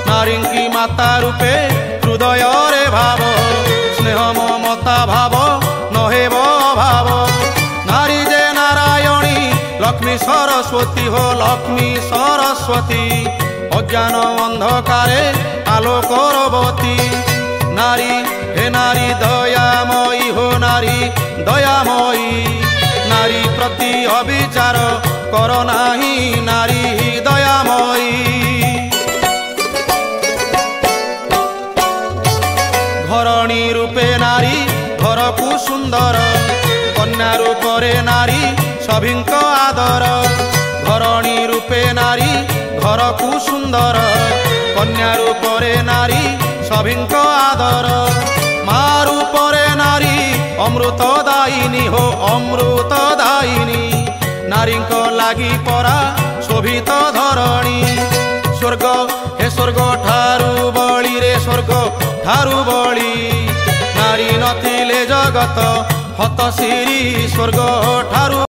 नारी की माता रूपे हृदय रे भाव स्नेह ममता भाव नहेब भाव नारी जे नारायणी लक्ष्मी सरस्वती हो लक्ष्मी सरस्वती अज्ञान अंधकारे आलोकरवती नारी हे नारी दयामयी हो नारी दयामयी नारी प्रति अविचार कर नाही नारी दयामयी घरणी रूपे नारी घर को सुंदर कन्या रूपे नारी सभिंक आदर घरणी रूपे नारी घर को सुंदर कन्या रूपे नारी सभिंक आदर माँ रूपे नारी अमृतदायिनी हो अमृतदायिनी नारी को लागी परा शोभित धरणी स्वर्ग हे स्वर्ग ठारू बळी रे स्वर्ग ठारू बळी नारी नथिले जगत हतशिरी स्वर्ग ठारू